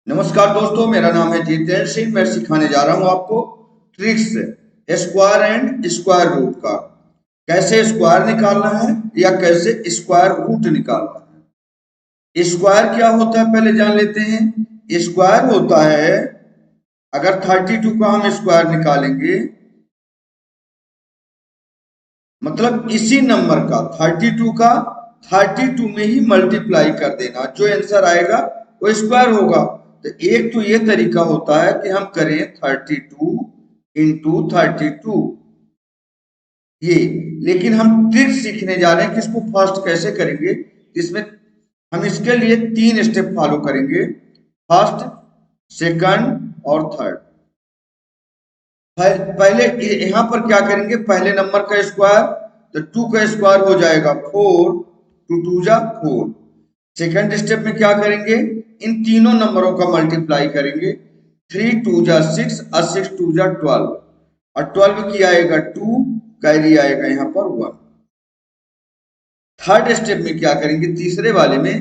नमस्कार दोस्तों, मेरा नाम है जितेंद्र सिंह। मैं सिखाने जा रहा हूं आपको tricks square and square root का। कैसे स्क्वायर निकालना है या कैसे स्क्वायर रूट निकालना है। स्क्वायर क्या होता है पहले जान लेते हैं। स्क्वायर होता है, अगर 32 का हम स्क्वायर निकालेंगे, मतलब इसी नंबर का 32 का 32 में ही मल्टीप्लाई कर देना, जो आंसर आएगा वो स्क्वायर होगा। तो एक तो ये तरीका होता है कि हम करें 32 इंटू 32 ये। लेकिन हम ट्रिक सीखने जा रहे हैं कि इसको फर्स्ट कैसे करेंगे। इसमें हम इसके लिए 3 स्टेप फॉलो करेंगे, फर्स्ट, सेकंड और थर्ड। पहले यहां पर क्या करेंगे, पहले नंबर का स्क्वायर, तो 2 का स्क्वायर हो जाएगा 4, 2 2 जा 4। सेकंड स्टेप में क्या करेंगे, इन तीनों नंबरों का मल्टीप्लाई करेंगे, 3 2 जा 6 और 6 2 जा 12, और 12 की आएगा 2, कैरी आएगा यहाँ पर 1। थर्ड स्टेप में क्या करेंगे, तीसरे वाले में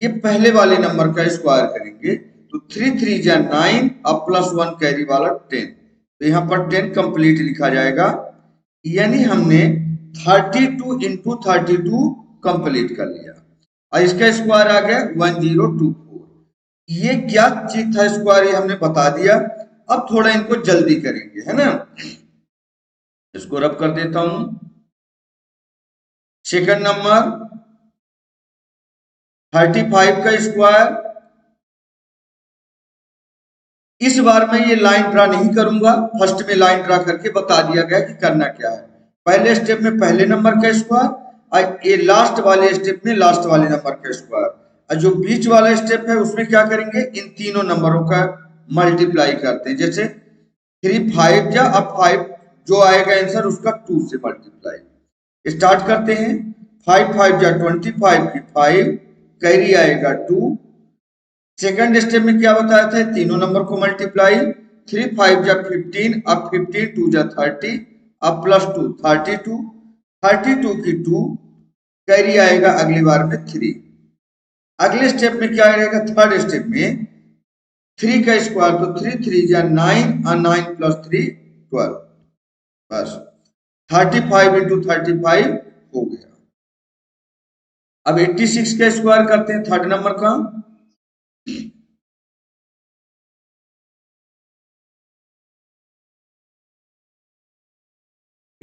ये पहले वाले नंबर का स्क्वायर करेंगे, तो 3 3 जा 9 और प्लस 1 कैरी वाला 10, तो यहाँ पर 10 कंप्लीट लिखा जाएगा। यानी हमने 32 इंटू 32 कंप्लीट कर लिया और इसका स्क्वायर आ गया 1024। ये क्या चीज था स्क्वायर, ये हमने बता दिया। अब थोड़ा इनको जल्दी करेंगे, है ना। इसको रब कर देता हूं। सेकंड नंबर 35 का स्क्वायर। इस बार मैं ये लाइन ड्रा नहीं करूंगा, फर्स्ट में लाइन ड्रा करके बता दिया गया कि करना क्या है। पहले स्टेप में पहले नंबर का स्क्वायर, और ये लास्ट वाले स्टेप में लास्ट वाले नंबर का स्क्वायर, और जो बीच वाला स्टेप है उसमें क्या करेंगे, इन तीनों नंबरों का मल्टीप्लाई करते हैं। जैसे 3 5 जा, अब 5 जो आएगा आंसर उसका 2 से मल्टीप्लाई। स्टार्ट करते हैं। 5 5 जा 25 की 5, कैरी आएगा 2। सेकंड स्टेप में क्या बताया था, तीनों नंबर को मल्टीप्लाई, 3 5 जा 15, अब 15 2 जा 30, अब प्लस 2 32, 32 की 2, कैरी आएगा अगली बार में 3। अगले स्टेप में क्या आएगा, थर्ड स्टेप में 3 का स्क्वायर, तो 3 3 जा 9 और 9 प्लस 3 12, बस 35 इंटू 35 हो गया। अब 86 का स्क्वायर करते हैं, थर्ड नंबर का।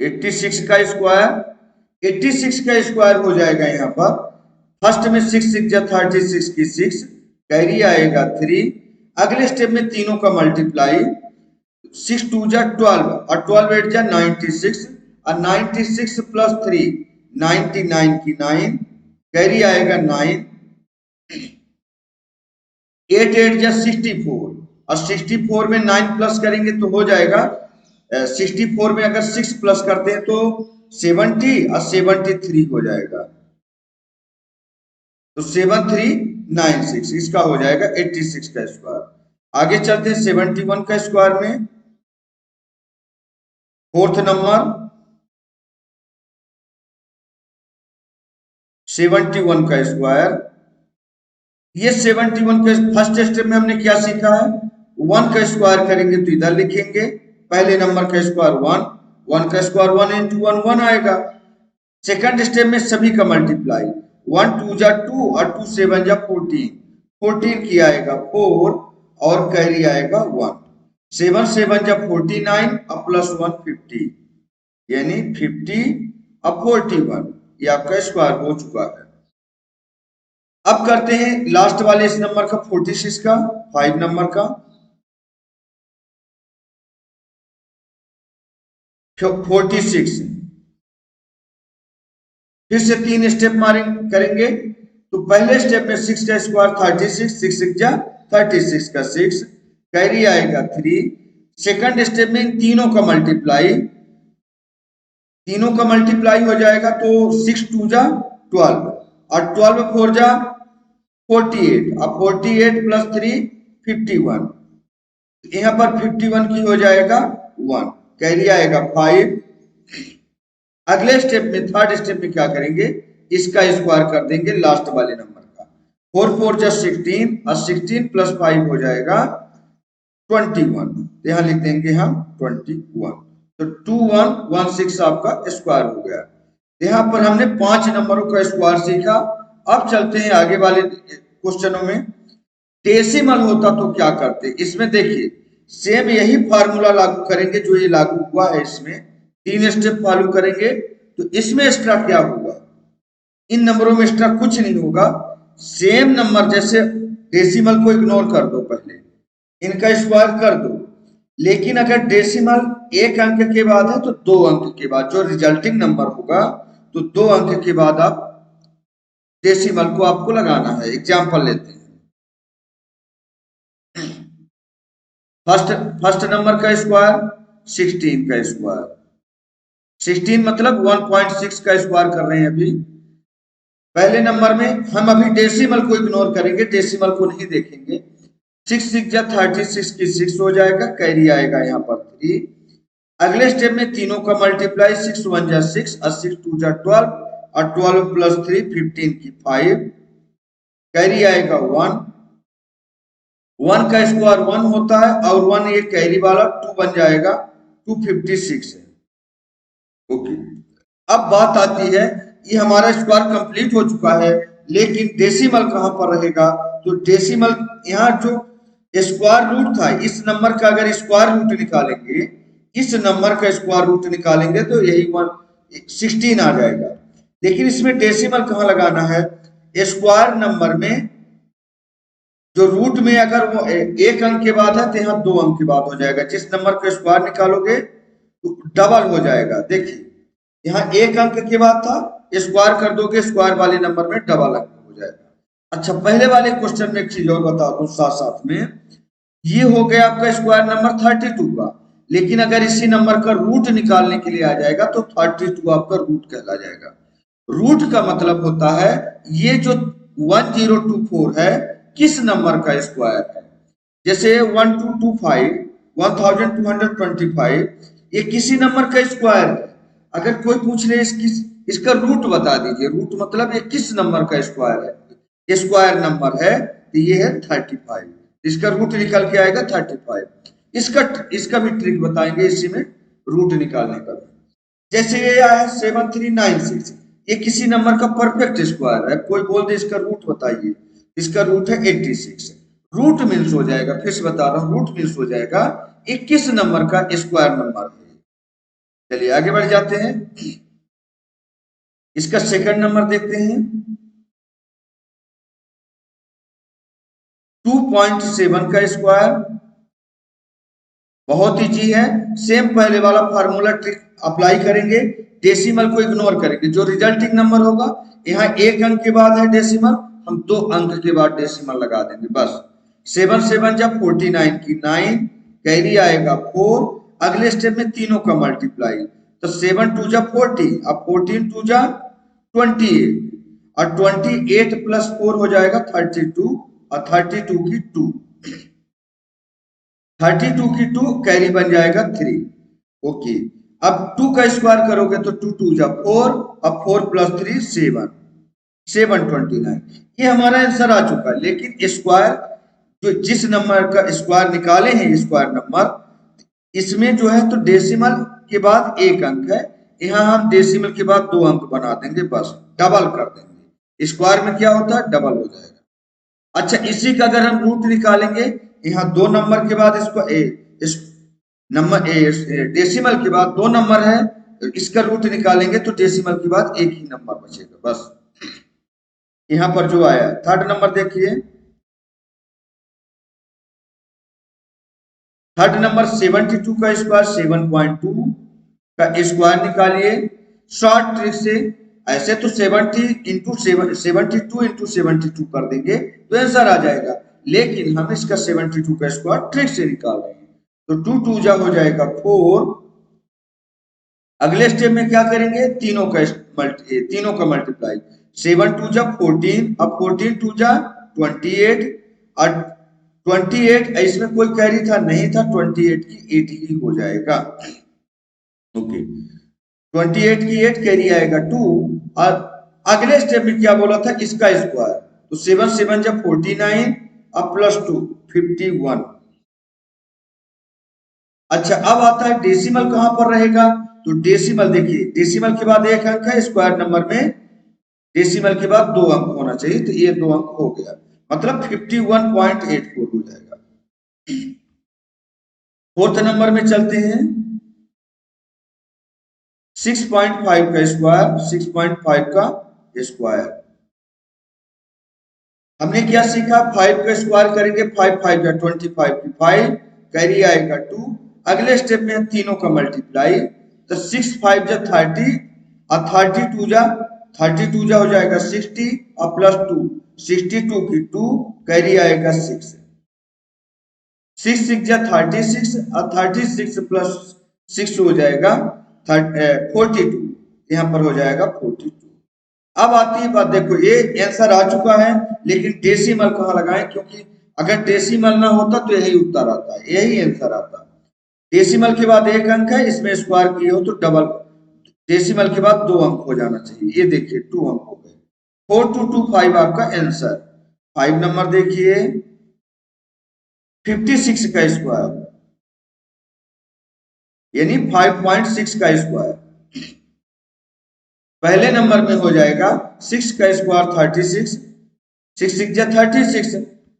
एट्टी सिक्स का स्क्वायर हो जाएगा यहाँ पर। फर्स्ट में 6 6 जा 36 की 6, कैरी आएगा 3। अगले स्टेप में तीनों का मल्टीप्लाई, 6 2 जा 12 और 12 8 जा 96, और 96 प्लस 3 99 की 9, कैरी आएगा 9। 8 8 जा 64, और 64 में 9 प्लस करेंगे तो हो जाएगा 64 में अगर 6 प्लस करते हैं तो 70 और 73 हो जाएगा, तो 7396, इसका हो जाएगा 86 का स्क्वायर। आगे चलते हैं 71 का स्क्वायर में। फोर्थ नंबर 71 का स्क्वायर। ये 71 के फर्स्ट स्टेप में हमने क्या सीखा है, 1 का स्क्वायर करेंगे तो इधर लिखेंगे, पहले नंबर का स्क्वायर 1, 1 का स्क्वायर 1 इंटू 1 1 आएगा। सेकंड स्टेप में सभी का मल्टीप्लाई, 1 2 जा 2 और 2 7 जा 14, 14 की आएगा 4 और कैरी आएगा 1। 7 7 जा 49 और प्लस 1 50, यानी 50 और 41, ये आपका स्क्वायर हो चुका है। अब करते हैं लास्ट वाले इस नंबर का 46 का, 5 नंबर का। 46 फिर से 3 स्टेप करेंगे। तो पहले स्टेप में 6 का स्क्वायर 36, 6 6 जा 36 का 6, कैरी आएगा 3। सेकंड स्टेप में इन तीनों का मल्टीप्लाई, तीनों का मल्टीप्लाई हो जाएगा तो 6 2 जा 12 और 12 4 जा 48, अब 48 प्लस 3 51, यहाँ पर 51 की हो जाएगा 1, कैरी आएगा 5। अगले स्टेप में थर्ड स्टेप में क्या करेंगे, इसका स्क्वायर कर देंगे लास्ट वाले नंबर का, 4 4 जा 16 और 16 प्लस 5 हो जाएगा 21। यहाँ लिख देंगे हम 21। तो 2116 आपका स्क्वायर हो गया। यहाँ पर हमने 5 नंबरों का स्क्वायर सीखा। अब चलते हैं आगे वाले क्वेश्चनों में। डेसिमल होता तो क्या करते, इसमें देखिए सेम यही फार्मूला लागू करेंगे जो ये लागू हुआ है। इसमें 3 स्टेप फॉलो करेंगे। तो इसमें एक्स्ट्रा क्या होगा, इन नंबरों में एक्स्ट्रा कुछ नहीं होगा। सेम नंबर, जैसे डेसिमल को इग्नोर कर दो, पहले इनका स्क्वायर कर दो। लेकिन अगर डेसिमल एक अंक के बाद है तो 2 अंक के बाद जो रिजल्टिंग नंबर होगा, तो 2 अंक के बाद आप डेसिमल को आपको लगाना है। एग्जाम्पल लेते हैं। फर्स्ट नंबर का स्क्वायर 16 का स्क्वायर, 16 मतलब 1.6 का स्क्वायर कर रहे हैं अभी। पहले नंबर में हम अभी डेसिमल को इग्नोर करेंगे, डेसिमल को नहीं देखेंगे। 6 6 जा 36 की 6 हो जाएगा, कैरी आएगा यहाँ पर 3। अगले स्टेप में तीनों का मल्टीप्लाई, 6 1 जा 6 और 6 2 जा 12 और 12 प्लस 3 15 की 5, कैरी आएगा 1। 1 का स्क्वायर 1 होता है और 1 ये कैरी वाला 2 बन जाएगा, 256 है। ओके, अब बात आती है, ये हमारा स्क्वायर कंप्लीट हो चुका है, लेकिन डेसिमल कहां पर रहेगा। तो डेसिमल यहाँ जो स्क्वायर रूट था, इस नंबर का अगर स्क्वायर रूट निकालेंगे, इस नंबर का स्क्वायर रूट निकालेंगे तो यही 16 आ जाएगा। लेकिन इसमें डेसिमल कहां लगाना है, स्क्वायर नंबर में जो रूट में अगर वो एक अंक के बाद है तो यहाँ 2 अंक के बाद हो जाएगा। जिस नंबर का स्क्वायर निकालोगे तो डबल हो जाएगा। देखिए यहाँ एक अंक के बाद था, स्क्वायर कर दोगे स्क्वायर वाले नंबर में डबल अंक हो जाएगा। अच्छा, पहले वाले क्वेश्चन में एक चीज और बता दूं साथ साथ में, ये हो गया आपका स्क्वायर नंबर 32 का। लेकिन अगर इसी नंबर का रूट निकालने के लिए आ जाएगा तो 32 आपका रूट कहला जाएगा। रूट का मतलब होता है ये जो 1024 है किस नंबर का स्क्वायर है। जैसे 1225 1225 ये किसी नंबर का स्क्वायर है। अगर कोई पूछ ले इसका रूट बता दीजिए, रूट मतलब ये किस नंबर का स्क्वायर है, स्क्वायर नंबर है तो ये है 35, इसका रूट निकल के आएगा 35। इसका भी ट्रिक बताएंगे इसी में रूट निकालने का। जैसे ये आया 7396, ये किसी नंबर का परफेक्ट स्क्वायर है। कोई बोल दे इसका रूट बताइए, इसका रूट है 86। रूट मीन्स हो जाएगा, फिर से बता रहा हूं, रूट मीन्स हो जाएगा 21 नंबर का स्क्वायर नंबर है। चलिए आगे बढ़ जाते हैं। इसका सेकंड नंबर देखते हैं, 2.7 का स्क्वायर। बहुत इजी है, सेम पहले वाला फार्मूला ट्रिक अप्लाई करेंगे। डेसिमल को इग्नोर करेंगे, जो रिजल्टिंग नंबर होगा, यहाँ एक अंक के बाद है डेसिमल, हम 2 अंक के बाद डेसिमल लगा देंगे बस। 7 7 जा 49 की 9, कैरी आएगा 4। अगले स्टेप में तीनों का मल्टीप्लाई, तो 7 2 जा 40, अब 14 2 जा 28 और 28 प्लस 4 हो जाएगा 32 और 32 की 2, 32 की 2 कैरी बन जाएगा 3। ओके, अब 2 का स्क्वायर करोगे तो 2 2 जा 4, अब 4 प्लस 3 7, 729। ये हमारा आंसर आ चुका है। लेकिन स्क्वायर जो जिस नंबर का स्क्वायर निकाले हैं स्क्वायर नंबर, इसमें जो है तो डेसिमल के बाद एक अंक है, यहाँ हम डेसिमल के बाद 2 अंक बना देंगे, बस डबल कर देंगे। स्क्वायर में क्या होता है, डबल हो जाएगा। अच्छा, इसी का अगर हम रूट निकालेंगे, यहाँ 2 नंबर के बाद इसको इस नंबर डेसिमल के बाद 2 नंबर है, इसका रूट निकालेंगे तो डेसिमल के बाद एक ही नंबर बचेगा बस। यहाँ पर जो आया थर्ड नंबर देखिए, थर्ड नंबर 72 का स्क्वायर 7.2 का स्क्वायर निकालिए शॉर्ट ट्रिक से। ऐसे तो 70 इंटू 72 इंटू 72 कर देंगे तो आंसर आ जाएगा, लेकिन हम इसका 72 का स्क्वायर ट्रिक से निकाल रहे हैं, तो 2 2 जा हो जाएगा 4। अगले स्टेप में क्या करेंगे, तीनों का मल्टीप्लाई, 7 2 जा 14, अब 14 2 जा 28 और 28 इसमें कोई कैरी था नहीं था, 28 की 8 ही हो जाएगा। ओके, 28 की 8 कैरी आएगा 2। और अगले स्टेप में क्या बोला था, इसका स्क्वायर, तो 7 7 जब 49 अब +2 51। अच्छा अब आता है डेसिमल कहां पर रहेगा, तो डेसिमल देखिए डेसिमल के बाद एक अंक है, स्क्वायर नंबर में डेसिमल के बाद 2 अंक होना चाहिए, तो ये 2 अंक हो गया, मतलब 51.84 हो जाएगा। फोर्थ नंबर में चलते हैं, 6.5 का स्क्वायर, 6.5 का स्क्वायर। हमने क्या सीखा, 5 का स्क्वायर करेंगे 5 5 या 25 की 5 कैरी आएगा 2। अगले स्टेप में तीनों का मल्टीप्लाई, तो 6 5 जा 30 और 32 जा हो जाएगा 60 और +2 62 की 2 कैरी आएगा 6 6 6 जा 36 और 36 प्लस 6 हो जाएगा 42, यहां पर हो जाएगा 42। अब आती है बात, देखो ये आंसर आ चुका है, लेकिन डेसिमल कहां लगाएं, क्योंकि अगर डेसिमल ना होता तो यही उत्तर आता है, यही आंसर आता। डेसिमल के बाद एक अंक है, इसमें स्क्वायर किए हो तो डबल, डेसिमल के बाद 2 अंक हो जाना चाहिए, ये देखिए 2 अंक हो गए। 4225 आपका आंसर। 5 नंबर देखिए, 56 का स्क्वायर यानी 5.6 का स्क्वायर। पहले नंबर में हो जाएगा 6 का स्क्वायर 36, 6 6 जा 36,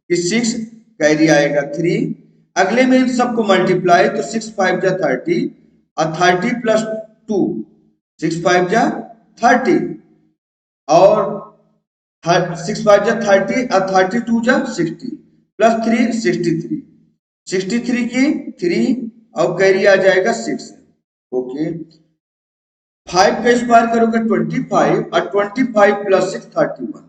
इस 6 कैरी आएगा 3। अगले में इन सबको मल्टीप्लाई, तो 6 5 जा 30 और 30 प्लस 2 6 5 जा 30 और 6 5 जा 30 और 32 जा 60 प्लस 3 63, 63 की 3 और कैरी आ जाएगा 6। ओके, 5 का स्क्वायर करोगे 25 और 25 प्लस 6 31।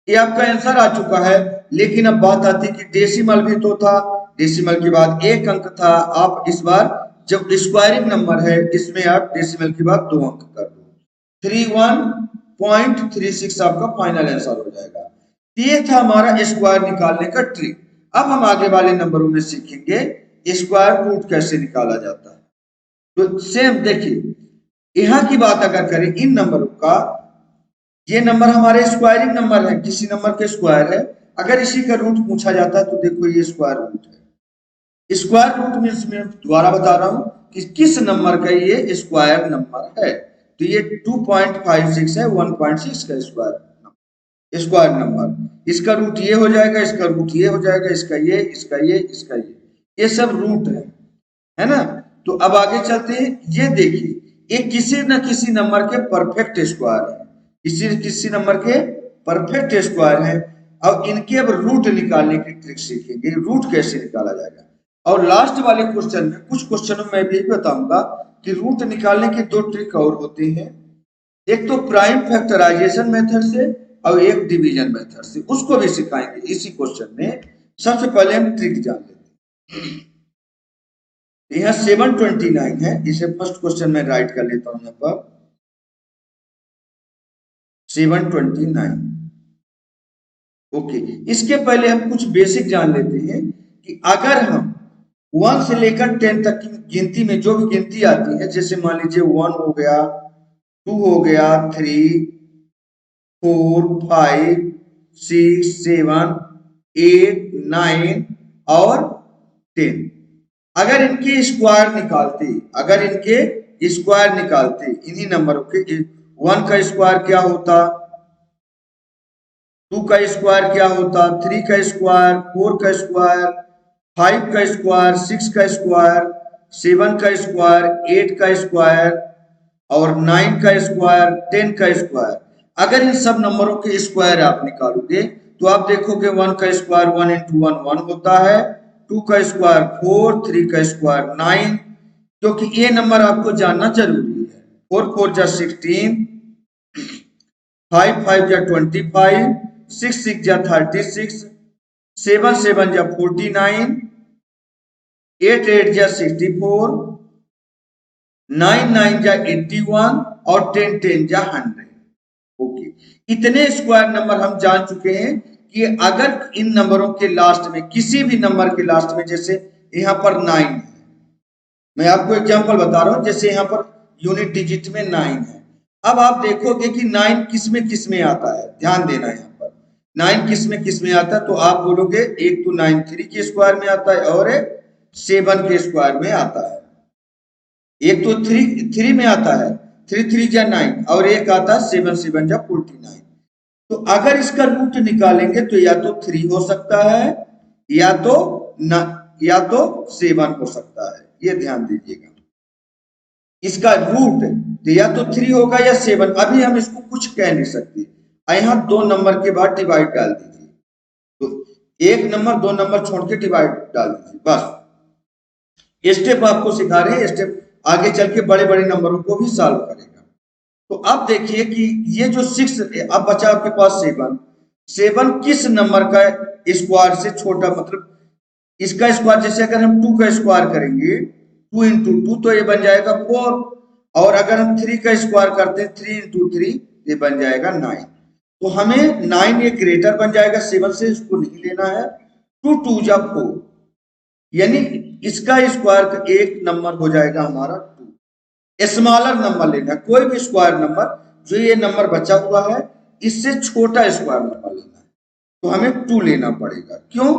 ये आपका आंसर आ चुका है, लेकिन अब बात आती है कि डेसिमल भी तो था, डेसिमल के बाद एक अंक था। आप इस बार जब स्क्वायरिंग नंबर है इसमें आप डेसिमल के बाद 2 अंक कर दो, 31.36 आपका फाइनल आंसर हो जाएगा। ये था हमारा स्क्वायर निकालने का ट्रिक। अब हम आगे वाले नंबरों में सीखेंगे स्क्वायर रूट कैसे निकाला जाता है। तो सेम देखिए, यहां की बात अगर करें इन नंबरों का, ये नंबर हमारे स्क्वायरिंग नंबर है, किसी नंबर के स्क्वायर है। अगर इसी का रूट पूछा जाता है तो देखो ये स्क्वायर रूट है। स्क्वायर रूट मीन्स मैं दोबारा बता रहा हूं कि किस नंबर का ये स्क्वायर नंबर है। तो ये 2.56 है, 1.6 का स्क्वायर नंबर। इसका रूट ये हो जाएगा, इसका रूट ये हो जाएगा, इसका ये, इसका ये, इसका ये सब रूट है ना। तो अब आगे चलते हैं, ये देखिए ये किसी न किसी नंबर के परफेक्ट स्क्वायर है, किसी नंबर के परफेक्ट स्क्वायर है। अब इनके अब रूट निकालने की ट्रिक सीखेंगे, रूट कैसे निकाला जाएगा। और लास्ट वाले क्वेश्चन में, कुछ क्वेश्चनों में भी बताऊंगा कि रूट निकालने के 2 ट्रिक और होते हैं, एक तो प्राइम फैक्टराइजेशन मेथड से और एक डिवीजन मेथड से, उसको भी सिखाएंगे इसी क्वेश्चन में। सबसे पहले हम ट्रिक जान लेते हैं। यहाँ 729 है, इसे फर्स्ट क्वेश्चन में राइट कर लेता हूं यहाँ पर 729। ओके, इसके पहले हम कुछ बेसिक जान लेते हैं कि अगर हम 1 से लेकर 10 तक की गिनती में जो भी गिनती आती है, जैसे मान लीजिए 1 हो गया, 2 हो गया, 3 4 5 6 7 8 9 और 10, अगर इनके स्क्वायर निकालते इन्हीं नंबरों के, 1 का स्क्वायर क्या होता, 2 का स्क्वायर क्या होता, 3 का स्क्वायर, 4 का स्क्वायर, 5 का स्क्वायर, 6 का स्क्वायर, 7 का स्क्वायर, 8 का स्क्वायर और 9 का स्क्वायर, 10 का स्क्वायर। अगर इन सब नंबरों के स्क्वायर आप निकालोगे तो आप देखोगे 1 का स्क्वायर 1 into 1 1 होता है, 2 का स्क्वायर 4, 3 का स्क्वायर 9, क्योंकि ये नंबर आपको जानना जरूरी है। 4 4 जा 16, 5 5 जा 25, 6 6 जा 36, 7 7 जा 49, 8 8 जा 64, 9 9 जा 81 और 10 10 जा 100। ओके, इतने स्क्वायर नंबर हम जान चुके हैं कि अगर इन नंबरों के लास्ट में, किसी भी नंबर के लास्ट में, जैसे यहां पर 9 है, मैं आपको एग्जांपल बता रहा हूं, जैसे यहां पर यूनिट डिजिट में 9 है, अब आप देखोगे कि 9 किस में आता है, ध्यान देना यहाँ पर 9 किस में आता है, तो आप बोलोगे एक तो 9 3 के स्क्वायर में आता है और 7 के स्क्वायर में आता है। एक तो 3 में आता है, 3 3 जा 9, और एक आता है 7 7 जा 49। तो अगर इसका रूट निकालेंगे तो या तो 3 हो सकता है या तो न, या तो 7 हो सकता है, ये ध्यान दीजिएगा। इसका रूट तो या तो 3 होगा या 7, अभी हम इसको कुछ कह नहीं सकते। यहाँ 2 नंबर के बाद डिवाइड डाल दीजिए, तो एक नंबर 2 नंबर छोड़ के डिवाइड डाल दीजिए, बस। स्टेप आपको सिखा रहे हैं, स्टेप आगे चल के बड़े बड़े नंबरों को भी सॉल्व करेगा। तो अब देखिए कि ये जो 6 अब बचा आपके पास 7 किस नंबर का स्क्वायर से छोटा, मतलब इसका स्क्वायर, जैसे अगर हम 2 का स्क्वायर करेंगे 2 इंटू 2 तो ये बन जाएगा 4, और अगर हम 3 का स्क्वायर करते हैं 3 इंटू 3 ये बन जाएगा 9। तो हमें 9 ये ग्रेटर बन जाएगा 7 से, इसको नहीं लेना है। 2 2 जा 4, यानी इसका स्क्वायर का एक नंबर हो जाएगा हमारा 2। स्मॉलर नंबर लेना है, कोई भी स्क्वायर नंबर, जो ये नंबर बचा हुआ है इससे छोटा स्क्वायर नंबर लेना है, तो हमें 2 लेना पड़ेगा। क्यों?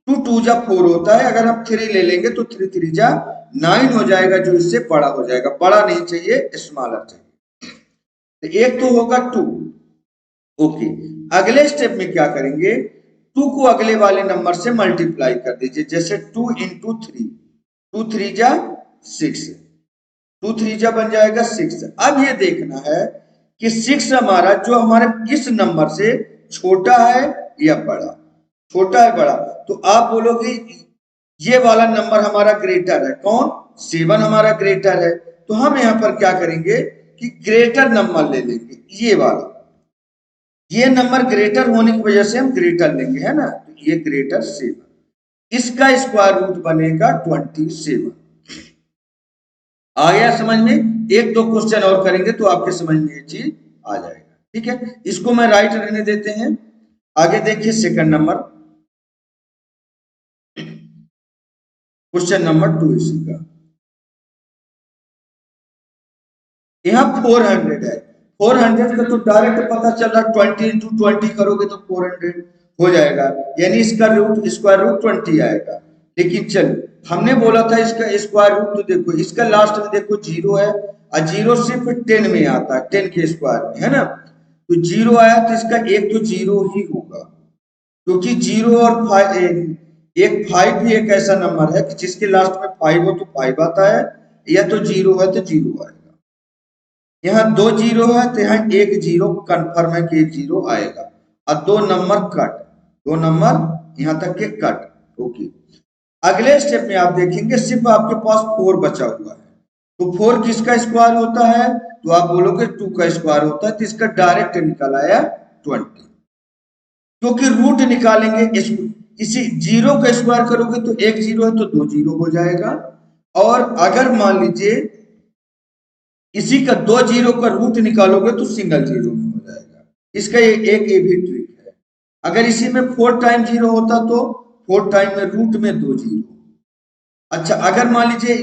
2 2 जा 4 होता है, अगर हम 3 ले लेंगे तो 3 3 जा 9 हो जाएगा, जो इससे बड़ा हो जाएगा। बड़ा नहीं चाहिए, स्मॉलर चाहिए। तो एक तो होगा 2। ओके, अगले स्टेप में क्या करेंगे, 2 को अगले वाले नंबर से मल्टीप्लाई कर दीजिए, जैसे 2 इंटू 3, 2 3 जा 6, 2 3 जा बन जाएगा 6। अब ये देखना है कि 6 हमारा जो हमारे इस नंबर से छोटा है या बड़ा, छोटा है बड़ा, तो आप बोलोगे ये वाला नंबर हमारा ग्रेटर है। कौन? 7 हमारा ग्रेटर है। तो हम यहाँ पर क्या करेंगे कि ग्रेटर नंबर ले लेंगे, ये वाला। ये नंबर ग्रेटर होने की वजह से हम ग्रेटर लेंगे, है ना, तो ये ग्रेटर 7, इसका स्क्वायर रूट बनेगा 27। आ गया समझ में? एक दो क्वेश्चन और करेंगे तो आपके समझ में ये चीज आ जाएगा। ठीक है, इसको मैं राइट रहने देते हैं। आगे देखिए सेकंड नंबर, क्वेश्चन नंबर 2 इसी का। यहाँ 400 है, 400 का तो डायरेक्ट पता चल रहा, 20 इंटू 20 करोगे तो 400 हो जाएगा, यानी इसका रूट स्क्वायर रूट 20 आएगा। लेकिन चल, हमने बोला था इसका स्क्वायर रूट, तो देखो इसका लास्ट में देखो 0 है, और 0 सिर्फ 10 में आता है, 10 के स्क्वायर में, है ना। तो 0 आया तो इसका एक तो 0 ही होगा, क्योंकि 0 और 5, एक 5 भी एक ऐसा नंबर है कि जिसके लास्ट में 5 हो तो 5 आता है, या तो 0 है तो 0 आएगा। यहाँ 2 0 है तो यहाँ एक 0 कंफर्म है कि एक 0 आएगा, और 2 नंबर कट, 2 नंबर यहाँ तक के कट। ओके, अगले स्टेप में आप देखेंगे सिर्फ आपके पास 4 बचा हुआ है, तो 4 किसका स्क्वायर होता है, तो आप बोलोगे 2 का स्क्वायर होता है, तो इसका डायरेक्ट निकल आया 20। क्योंकि रूट निकालेंगे, इसी 0 का स्क्वायर करोगे तो एक 0 है तो 2 0 हो जाएगा, और अगर मान लीजिए इसी का 2 0 का रूट निकालोगे तो सिंगल 0 में हो जाएगा। इसका ये भी ट्रिक है। अगर इसी में 4 टाइम 0 होता तो 4 टाइम में रूट में 2 0। अच्छा, अगर मान लीजिए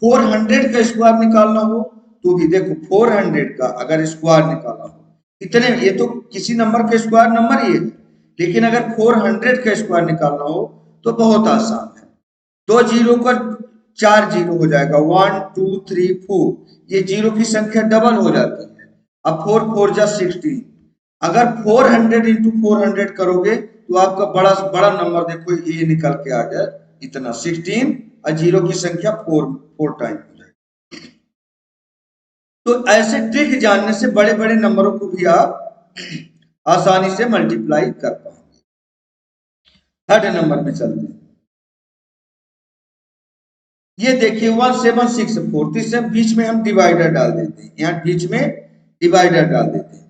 400 का स्क्वायर निकालना हो तो भी देखो 400 का अगर स्क्वायर निकालना हो, इतने, ये तो किसी नंबर का स्क्वायर नंबर ही है, लेकिन अगर 400 का स्क्वायर निकालना हो तो बहुत आसान है। 2 0 का 4 0 हो जाएगा, 1 2 3 4, ये 0 की संख्या डबल हो जाती है। अब 4 4 जा 16, अगर 400 इंटू 400 करोगे तो आपका बड़ा बड़ा नंबर देखो ये निकल के आ गया इतना 16, और 0 की संख्या 4 टाइम हो जाएगी। तो ऐसे ट्रिक जानने से बड़े बड़े नंबरों को भी आप आसानी से मल्टीप्लाई कर पाएंगे। थर्ड नंबर में चलते हैं। ये देखिए 1764, तो इससे बीच में हम डिवाइडर डाल देते हैं, यहाँ बीच में डिवाइडर डाल देते हैं।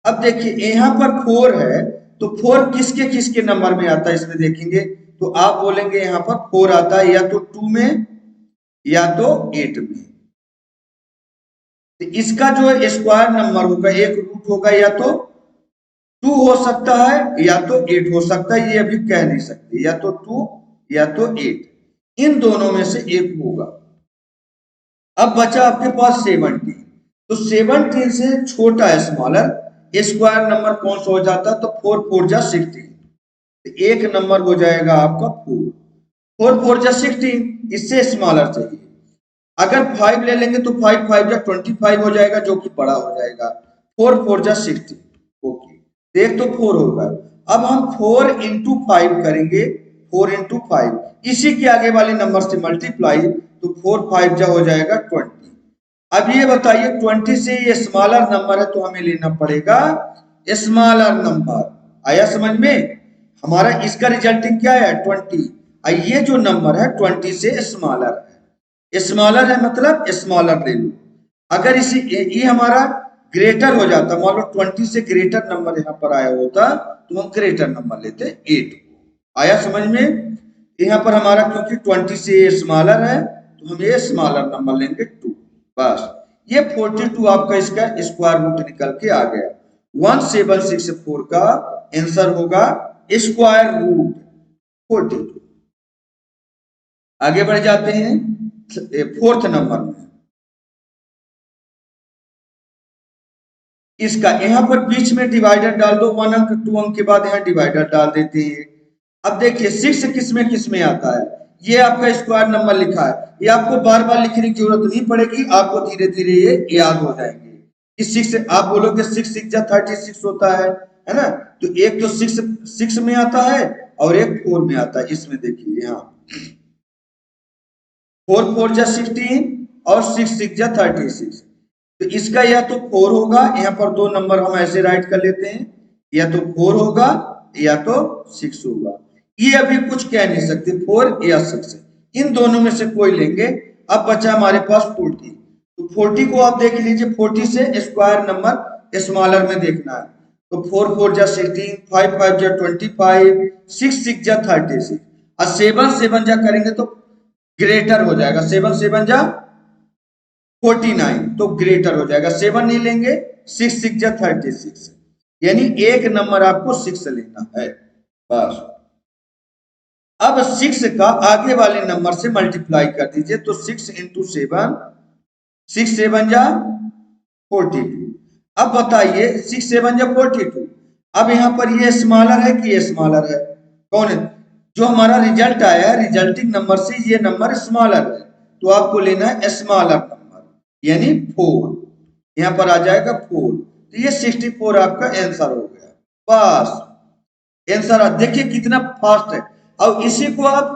अब देखिए यहाँ पर 4 है, तो 4 किसके किसके नंबर में आता है इसमें देखेंगे, तो आप बोलेंगे यहाँ पर 4 आता है या तो 2 में या तो 8 में। तो इसका जो स्क्वायर नंबर होगा, एक रूट होगा, या तो 2 हो सकता है या तो 8 हो सकता है, ये अभी कह नहीं सकते, या तो 2 या तो 8, इन दोनों में से एक होगा। अब बचा आपके पास 70, तो 17 से छोटा है स्मॉलर, स्क्वायर नंबर कौन सा हो जाता? तो 4 4 जा 16, एक नंबर हो जाएगा आपका 4, 4 4 जा 16, इससे स्मॉलर चाहिए। अगर 5 ले लेंगे तो 5 5 जा 25 हो जाएगा, जो कि बड़ा हो जाएगा। 4 4 जा 16, ओके, देख तो 4 होगा। अब हम 4 इंटू 5 करेंगे, 4 इंटू 5, इसी के आगे वाले नंबर से मल्टीप्लाई, तो 4 5 जा हो जाएगा 20। अब ये बताइए 20 से ये स्मॉलर नंबर है, तो हमें लेना पड़ेगा स्मॉलर नंबर। आया समझ में? हमारा इसका रिजल्टिंग क्या है? 20। ये जो नंबर है 20 से स्मॉलर है, स्मॉलर है मतलब स्मॉलर ले लो। अगर इसी ये हमारा ग्रेटर हो जाता, मान लो 20 से ग्रेटर नंबर यहाँ पर आया होता, तो हम ग्रेटर नंबर लेते 8 को। आया समझ में? यहाँ पर हमारा क्योंकि 20 से स्मॉलर है, तो हम ये स्मॉलर नंबर लेंगे 2, बस। ये 42 आपका इसका स्क्वायर रूट निकल के आ गया। 1764 का आंसर होगा स्क्वायर रूट 42। आगे बढ़ जाते हैं 4th नंबर में। इसका यहाँ पर बीच में डिवाइडर डाल दो, 1 अंक 2 अंक के बाद यहाँ डिवाइडर डाल देते हैं। अब देखिए 6 किस में आता है? ये आपका स्क्वायर नंबर लिखा है, ये आपको बार बार लिखने की जरूरत नहीं पड़ेगी, आपको धीरे धीरे ये याद हो जाएंगे कि 6, आप बोलोगे 6 6 जा 36 होता है ना? तो एक तो 6 में आता है और एक 4 में आता है। इसमें देखिए यहाँ 4 4 जा 16 और 6 6 जा 36, तो इसका या तो 4 होगा, यहाँ पर 2 नंबर हम ऐसे राइट कर लेते हैं, या तो 4 होगा या तो 6 होगा। ये अभी कुछ कह नहीं सकते 4 या 6, इन दोनों में से कोई लेंगे। अब बचा हमारे पास 40, तो 40 को आप देख लीजिए, 40 से स्क्वायर नंबर स्मॉलर में देखना है, तो 4 4 जा 16, 5 5 जा 25, 6 6 जा 36, और 7 7 जा करेंगे तो ग्रेटर हो जाएगा, 7 7 जा 49, तो ग्रेटर हो जाएगा। 7 नहीं लेंगे, 6 6 जा 36, यानी एक नंबर आपको 6 लेना है, बस। अब 6 का आगे वाले नंबर से मल्टीप्लाई कर दीजिए, तो 6 इंटू 7, 6 7 जा 42। अब बताइए 6 7 जा 42, अब यहाँ पर ये स्मॉलर है कि ये स्मॉलर है? कौन है? जो हमारा रिजल्ट आया है, रिजल्टिंग नंबर से ये नंबर स्मॉलर है, तो आपको लेना है स्मॉलर नंबर, यानी 4, यहाँ पर आ जाएगा 4, तो ये 64 आपका आंसर हो गया, बस। आंसर देखिए कितना फास्ट है। और इसी को आप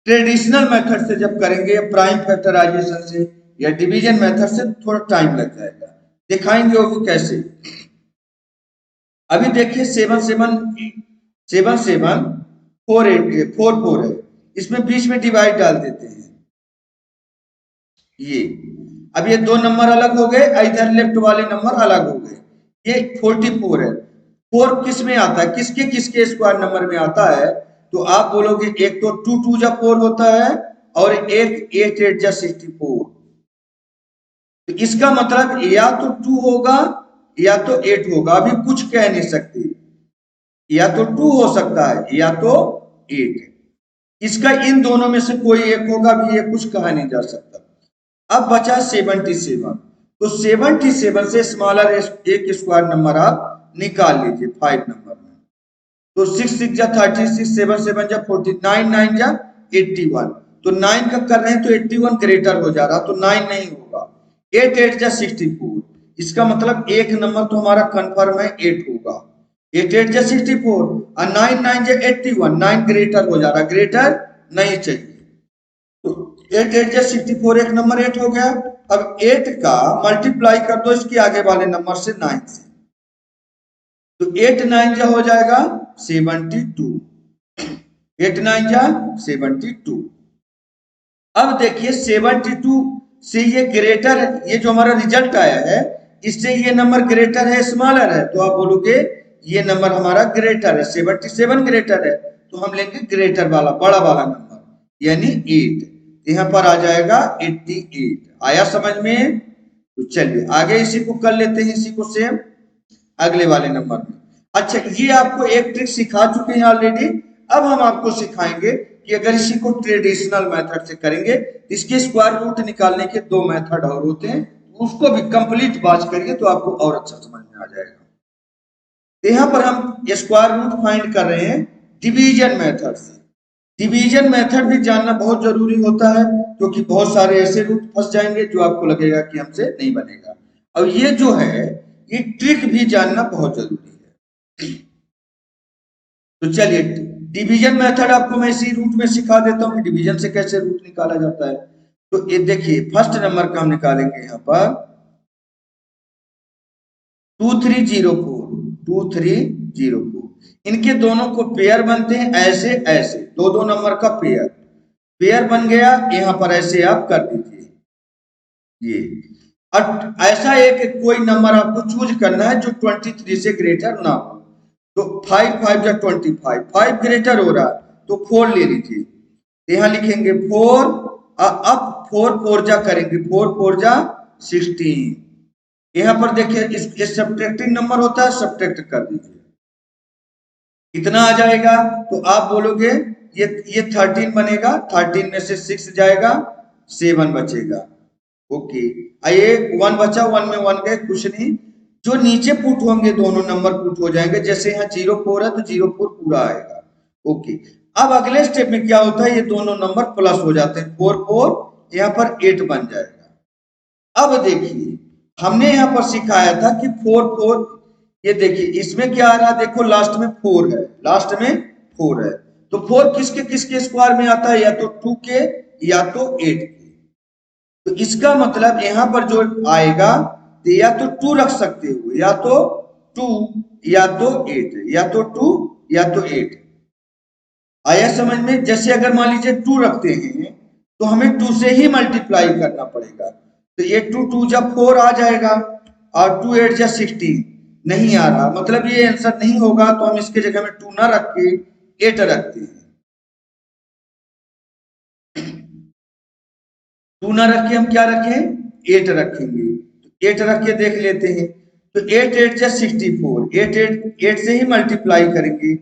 ट्रेडिशनल मेथड से जब करेंगे, प्राइम फैक्टराइजेशन से या डिवीजन मेथड से, थोड़ा टाइम लग जाएगा, दिखाएंगे वो भी कैसे। अभी देखिए 7 7 7 7 4 8 4 4 है, इसमें बीच में डिवाइड डाल देते हैं ये। अब ये 2 नंबर अलग हो गए, इधर लेफ्ट वाले नंबर अलग हो गए। ये 44 है, 4 किस में आता है? किसके स्क्वायर नंबर में आता है? तो आप बोलोगे एक तो 2 2 जा 4 होता है, और एक 8 8 जा 64, तो इसका मतलब या तो 2 होगा या तो 8 होगा, अभी कुछ कह नहीं सकते, या तो 2 हो सकता है या तो 8, इसका इन दोनों में से कोई एक होगा, भी ये कुछ कहा नहीं जा सकता। अब बचा 77, तो 77 से स्मॉलर एक स्क्वायर नंबर आप निकाल लीजिए 5 नंबर में, तो 6 6 जा 36, 7 7 जा 49, 9 जा 81, तो 9 का कर रहे हैं तो 81 ग्रेटर हो जा रहा, तो 9 नहीं होगा। 8 8 जा 64, इसका मतलब एक नंबर तो हमारा कंफर्म है 8 होगा, 8 8 जा 64, और 9 9 जा 81, 9 ग्रेटर हो जा रहा, ग्रेटर नहीं चाहिए, तो 8 8 जा 64, एक नंबर 8 हो गया। अब 8 का मल्टीप्लाई कर दो इसके आगे वाले नंबर से 9 से, तो 8 9 जा हो जाएगा 72, 8 9 जा 72। अब देखिए 72 से ये ग्रेटर, ये जो हमारा रिजल्ट आया है, इससे ये नंबर ग्रेटर है स्मॉलर है, तो आप बोलोगे ये नंबर हमारा ग्रेटर है, 77 ग्रेटर है, तो हम लेंगे ग्रेटर वाला, बड़ा वाला नंबर, यानी 8, यहाँ पर आ जाएगा 88। आया समझ में? तो चलिए आगे इसी को कर लेते हैं, इसी को सेम अगले वाले नंबर में। अच्छा, ये आपको एक ट्रिक सिखा चुके हैं ऑलरेडी, अब हम आपको सिखाएंगे कि अगर इसी को ट्रेडिशनल मेथड से करेंगे, इसके स्क्वायर रूट निकालने के 2 मेथड और होते हैं, उसको भी कंप्लीट बात करिए तो आपको और अच्छा समझ में आ जाएगा। तो यहाँ पर हम स्क्वायर रूट फाइंड कर रहे हैं डिवीजन मेथड से। डिवीजन मेथड भी जानना बहुत जरूरी होता है, क्योंकि बहुत सारे ऐसे रूट फंस जाएंगे जो आपको लगेगा कि हमसे नहीं बनेगा। अब ये जो है ये ट्रिक भी जानना बहुत जरूरी है। तो चलिए डिवीजन मेथड आपको मैं इसी रूट में सिखा देता हूँ कि डिवीजन से कैसे रूट निकाला जाता है। तो ये देखिए फर्स्ट नंबर का हम निकालेंगे यहाँ पर 2304। इनके दोनों को पेयर बनते हैं ऐसे ऐसे, दो दो नंबर का पेयर पेयर बन गया। यहाँ पर ऐसे आप कर दीजिए ये। और ऐसा एक कोई नंबर आपको चूज करना है जो 23 से ग्रेटर ना हो। तो 5 5 या 25, 5 ग्रेटर हो रहा तो 4 ले लीजिए। यहाँ लिखेंगे 4, अब 4 4 जा करेंगे, 4 4 जा 16। यहाँ पर देखिए इस सब्ट्रैक्टिंग नंबर होता है, सब्ट्रैक्ट कर दीजिए कितना आ जाएगा। तो आप बोलोगे ये 13 बनेगा, 13 में से 6 जाएगा, 7 बचेगा। ओके, आइए 1 बचा, 1 में 1 गए, कुछ नहीं। जो नीचे पुट होंगे दोनों नंबर पुट हो जाएंगे। जैसे यहाँ 04 है तो 04 पूरा आएगा। ओके, अब अगले स्टेप में क्या होता है, ये दोनों नंबर प्लस हो जाते हैं, 4 4 यहाँ पर 8 बन जाएगा। अब देखिए हमने यहाँ पर सिखाया था कि 4 4, ये देखिए इसमें क्या आ रहा है, देखो लास्ट में 4 है, लास्ट में 4 है। तो 4 किसके किसके स्क्वायर में आता है, या तो 2 के या तो 8 के। तो इसका मतलब यहाँ पर जो आएगा तो या तो 2 रख सकते हो, या तो 2 या तो 8, या तो 2 या तो 8। आया समझ में। जैसे अगर मान लीजिए 2 रखते हैं तो हमें 2 से ही मल्टीप्लाई करना पड़ेगा। तो ये 2 2 जब 4 आ जाएगा, और 2 8 जा 16 नहीं आ रहा, मतलब ये आंसर नहीं होगा। तो हम इसके जगह में 2 ना रख के 8 रखते हैं। 2 ना रख के हम क्या रखें, 8 रखेंगे। तो 8 रख के देख लेते हैं। तो 8 8 जा 64, 8 8 8 से ही मल्टीप्लाई करेंगे।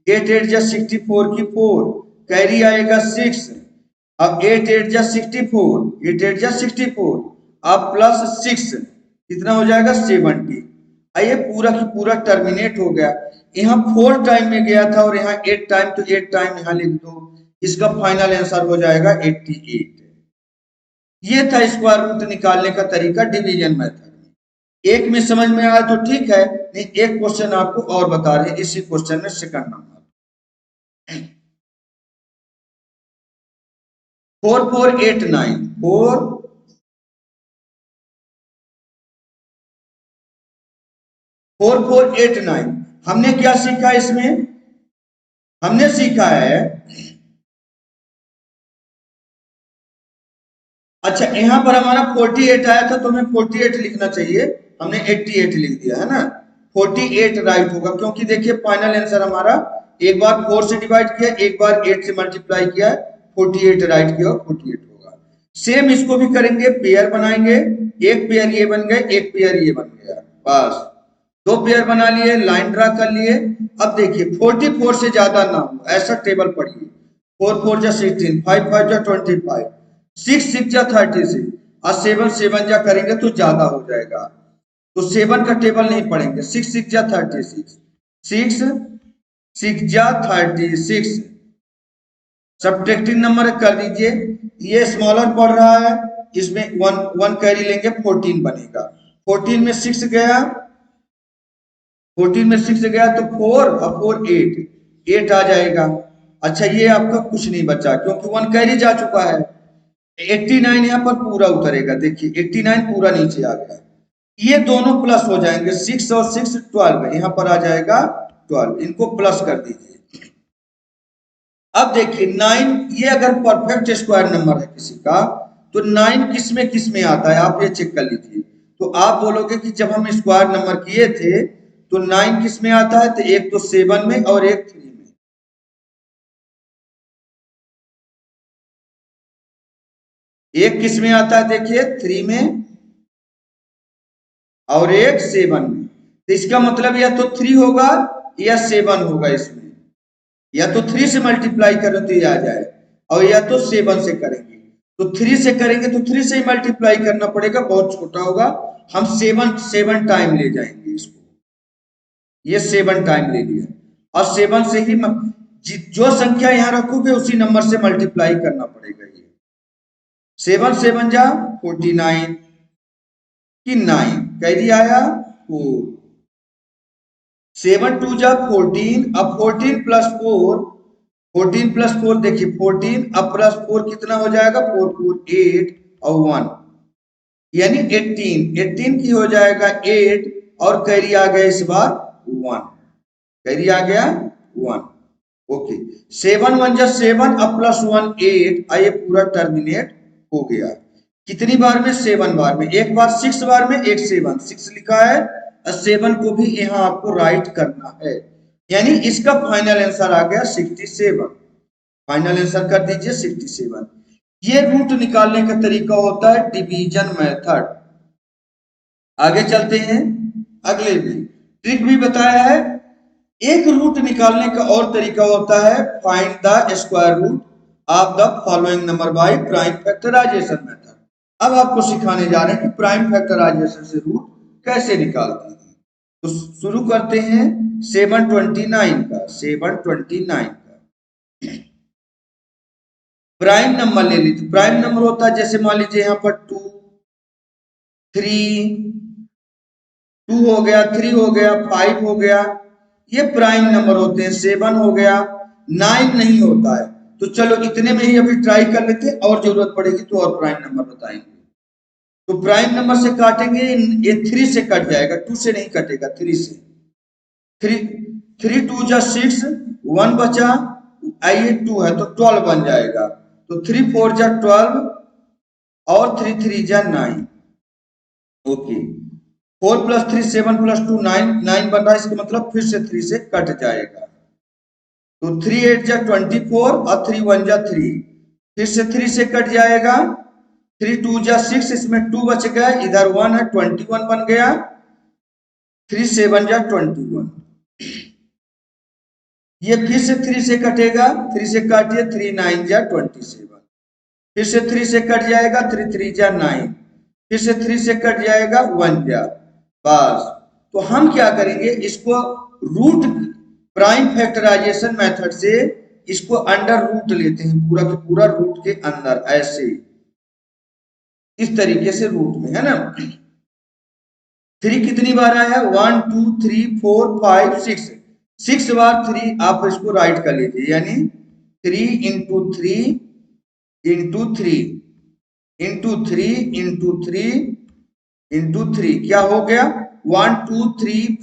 8 8 जा 64 की 4, कैरी आएगा 6। अब 8 8 जा 64, 8 8 जा 64, अब प्लस 6 कितना हो जाएगा, 70। आइए पूरा की पूरा टर्मिनेट हो गया। यहाँ 4 टाइम में गया था और यहाँ 8 टाइम, तो 8 टाइम यहाँ लिख दो। इसका फाइनल आंसर हो जाएगा 88। ये था स्क्वायर रूट निकालने का तरीका डिवीजन मेथड। एक में समझ में आया तो ठीक है, नहीं एक क्वेश्चन आपको और बता रहे हैं इसी क्वेश्चन में, सेकंड नंबर 4489 4489। हमने क्या सीखा इसमें, हमने सीखा है, अच्छा यहाँ पर हमारा 48 आया था तो हमें 48 लिखना चाहिए, हमने 88 लिख दिया है ना। 48 राइट होगा, क्योंकि देखिए फाइनल आंसर हमारा एक बार 4 से डिवाइड किया, एक बार 8 से मल्टीप्लाई किया, 48 राइट किया, 48 होगा। सेम इसको भी करेंगे, पेयर बनाएंगे, एक पेयर ये बन गए, एक पेयर ये बन गया, बस 2 पेयर बना लिए, लाइन ड्रा कर लिए। अब देखिए 44 से ज्यादा ना हो ऐसा टेबल पढ़िए। 4 4 जा 16, 5 5 जा 25, 6 6 जा 36, और 7 7 जा करेंगे तो ज्यादा हो जाएगा। तो 7 का टेबल नहीं पढ़ेंगे। 6 6 जा 36, 6 6 जा 36, सब्ट्रैक्टिंग नंबर कर दीजिए। ये स्मॉलर पड़ रहा है, इसमें 1 कैरी लेंगे, 14 बनेगा। 14 में 6 गया, 14 में 6 गया तो 4 और 4 8 आ जाएगा। अच्छा ये आपका कुछ नहीं बचा, क्योंकि 1 कैरी जा चुका है। 89 यहाँ पर पूरा उतरेगा, देखिए 89 पूरा नीचे आ गया। ये दोनों प्लस हो जाएंगे, 6 और 6 12, यहाँ पर आ जाएगा 12, इनको प्लस कर दीजिए। अब देखिए 9, ये अगर परफेक्ट स्क्वायर नंबर है किसी का तो 9 किस में आता है, आप ये चेक कर लीजिए। तो आप बोलोगे कि जब हम स्क्वायर नंबर किए थे तो 9 किस में आता है, तो एक तो 7 में और एक 3 में। एक किस में आता है, देखिए 3 में और एक 7 में। तो इसका मतलब या तो 3 होगा या 7 होगा इसमें, या तो 3 से मल्टीप्लाई करो तो ये आ जाए, और या तो 7 से करेंगे। तो 3 से करेंगे तो 3 से ही मल्टीप्लाई करना पड़ेगा, बहुत छोटा होगा। हम 7 टाइम ले जाएंगे इसको, ये 7 टाइम ले लिया, और 7 से ही जो संख्या यहां रखोगे उसी नंबर से मल्टीप्लाई करना पड़ेगा। ये 7 7 जा 49 कि 9 कैरी आया 4, 7 2 जा 14, अब 14 प्लस 4, 14 प्लस 4 देखिए 14, अब प्लस 4 कितना हो जाएगा 4 4 8 और 1 यानी 18, 18 की हो जाएगा 8 और कैरी आ गया इस बार 1, कैरी आ गया 1। ओके 7 1 जा 7, अब प्लस 1 8, आइए पूरा टर्मिनेट हो गया। कितनी बार में 7 बार में, एक बार 6 बार में, एक 7 6 लिखा है और 7 को भी यहाँ आपको राइट करना है, यानी इसका फाइनल आंसर आ गया 67। फाइनल आंसर कर दीजिए 67। ये रूट निकालने का तरीका होता है डिवीजन मेथड। आगे चलते हैं, अगले भी ट्रिक भी बताया है। एक रूट निकालने का और तरीका होता है find the square root of the following number by prime factorisation method. अब आपको सिखाने जा रहे हैं कि प्राइम फैक्टराइजेशन से रूट कैसे निकालते हैं। तो शुरू करते हैं 729 का, 729 का प्राइम नंबर ले लीजिए। प्राइम नंबर होता है जैसे मान लीजिए यहाँ पर 2 3 2 हो गया, 3 हो गया, 5 हो गया, ये प्राइम नंबर होते हैं। 7 हो गया, 9 नहीं होता है। तो चलो इतने में ही अभी ट्राई कर लेते हैं, और जरूरत पड़ेगी तो और प्राइम नंबर बताएंगे। तो प्राइम नंबर से काटेंगे, ये 3 से कट जाएगा, 2 से नहीं कटेगा, 3 से। 3 2 जा 6, 1 बचा, आइए 2 है तो 12 बन जाएगा। तो 3 4 जा 12 और 3 3 जा 9। ओके 4 प्लस 3 7 प्लस 2 9, 9 बन रहा है, इसका मतलब फिर से 3 से कट जाएगा। तो 3 8 जा 24 और 3 1 जा 3, फिर से 3 से कट जाएगा। 3 2 जा 6, इसमें 2 बच गया, इधर 1 है, 21 बन गया। 3 7 जा 21, ये फिर से 3 से कटेगा, 3 से काटिए, 3 9 जा 27, फिर से 3 से कट जाएगा, 3 3 जा 9, फिर से 3 से कट जाएगा, 1 जा, बस। तो हम क्या करेंगे, इसको रूट प्राइम फैक्टराइजेशन मेथड से इसको अंडर रूट लेते हैं, पूरा के पूरा रूट के अंदर, ऐसे इस तरीके से रूट में, है ना। 3 कितनी बार आया है 1 2 3 4 5 6, 6 बार 3 आप इसको राइट कर लीजिए, यानी 3 into 3 into 3 into 3 into 3 into 3, क्या हो गया 1 2 3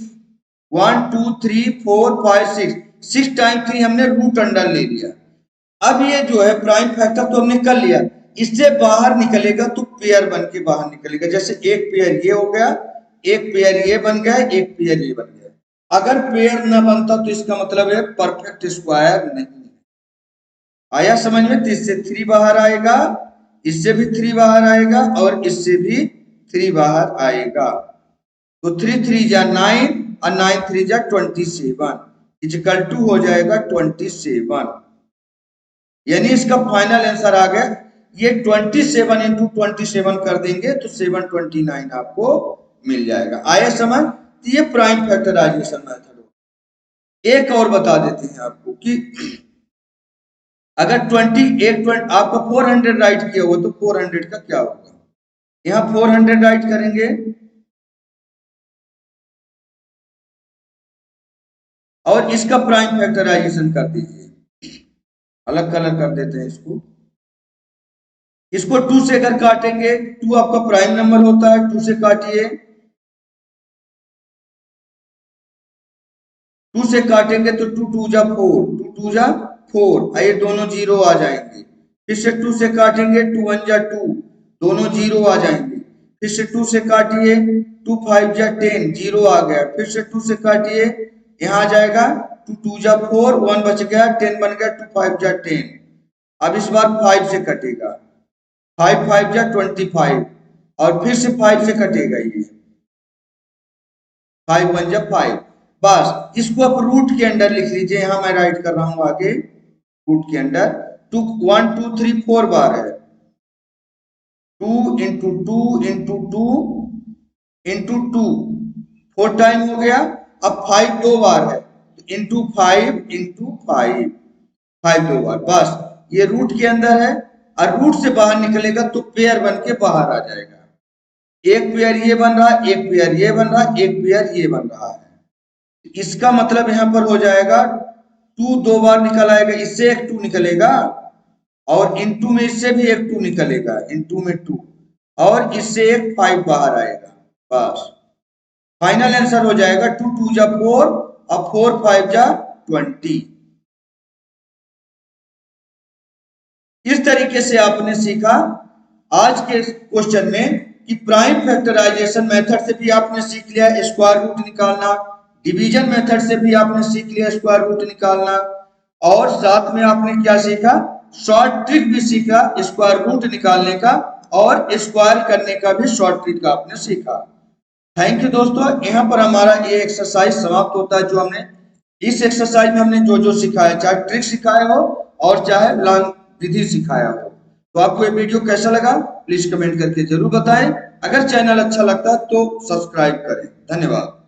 1 2 3 4 5 6, 6 टाइम 3 हमने रूट अंडर ले लिया। अब ये जो है प्राइम फैक्टर तो हमने कर लिया, इससे बाहर निकलेगा तो पेयर बन के बाहर निकलेगा। जैसे एक पेयर ये हो गया, एक पेयर ये बन गया, एक पेयर ये बन गया। अगर पेयर न बनता तो इसका मतलब है परफेक्ट स्क्वायर नहीं है। आया समझ में। तो इससे 3 बाहर आएगा, इससे भी 3 बाहर आएगा और इससे भी 3 बाहर आएगा। तो 3 3 जा 9 और 9 3 जा 27 इक्वल टू हो जाएगा 27, यानी इसका फाइनल आंसर आ गया। ये 27 इंटू 27 कर देंगे तो 729 आपको मिल जाएगा। आया समझ। तो ये प्राइम फैक्टराइजेशन मेथड हो। एक और बता देते हैं आपको कि अगर 20 आपका 400 राइट किया हुआ तो 400 का क्या होगा। यहाँ 400 राइट करेंगे और इसका प्राइम फैक्टराइजेशन कर दीजिए, अलग कलर कर देते हैं इसको। इसको 2 से अगर काटेंगे, 2 आपका प्राइम नंबर होता है, 2 से काटिए, 2 से काटेंगे तो 2 2 जा 4, 2 2 जा 4, आइए दोनों जीरो आ जाएंगे। फिर से 2 से काटेंगे, 2 1 जा 2, दोनों जीरो आ जाएंगे। फिर से 2 से काटिए, 2 5 जा 10, जीरो आ गया। फिर से 2 से काटिए, यहाँ आ जाएगा 2 2 जा 4, 1 बच गया, 10 बन गया, 2 5 जा 10। अब इस बार 5 से कटेगा, 5 5 जा 25 और फिर से 5 से कटेगा, ये 5 1 जा 5। बस इसको आप रूट के अंदर लिख लीजिए, यहां मैं राइट कर रहा हूं आगे रूट के अंदर। 2 1 2 3 4 बार है, 2 इंटू 2 इंटू 2 इंटू 2, 4 टाइम हो गया। अब 5 दो बार है, इंटू 5 इंटू 5, 5 दो बार, बस ये रूट के अंदर है, और रूट से बाहर निकलेगा तो पेयर बन के बाहर आ जाएगा। एक पेयर ये बन रहा है, एक पेयर ये बन रहा है, एक पेयर ये बन रहा है। इसका मतलब यहां पर हो जाएगा 2 दो बार निकल आएगा, इससे एक 2 निकलेगा, और इनटू में इससे भी एक 2 निकलेगा, इनटू में 2, और इससे एक 5 बाहर आएगा। बस फाइनल आंसर हो जाएगा 2 2 जा 4 और 4 5 जा 20। इस तरीके से आपने सीखा आज के क्वेश्चन में कि प्राइम फैक्टराइजेशन मेथड से भी आपने सीख लिया स्क्वायर रूट निकालना, डिवीजन मेथड से भी आपने सीख लिया स्क्वायर रूट निकालना, और साथ में आपने क्या सीखा, शॉर्ट ट्रिक भी सीखा स्क्वायर रूट निकालने का, और स्क्वायर करने का भी शॉर्ट ट्रिक आपने सीखा। थैंक यू दोस्तों, यहाँ पर हमारा ये एक्सरसाइज समाप्त होता है। जो हमने इस एक्सरसाइज में हमने जो जो सिखाया, चाहे ट्रिक सिखाया हो और चाहे लॉन्ग विधि सिखाया हो। तो आपको ये वीडियो कैसा लगा प्लीज कमेंट करके जरूर बताएं। अगर चैनल अच्छा लगता है तो सब्सक्राइब करें। धन्यवाद।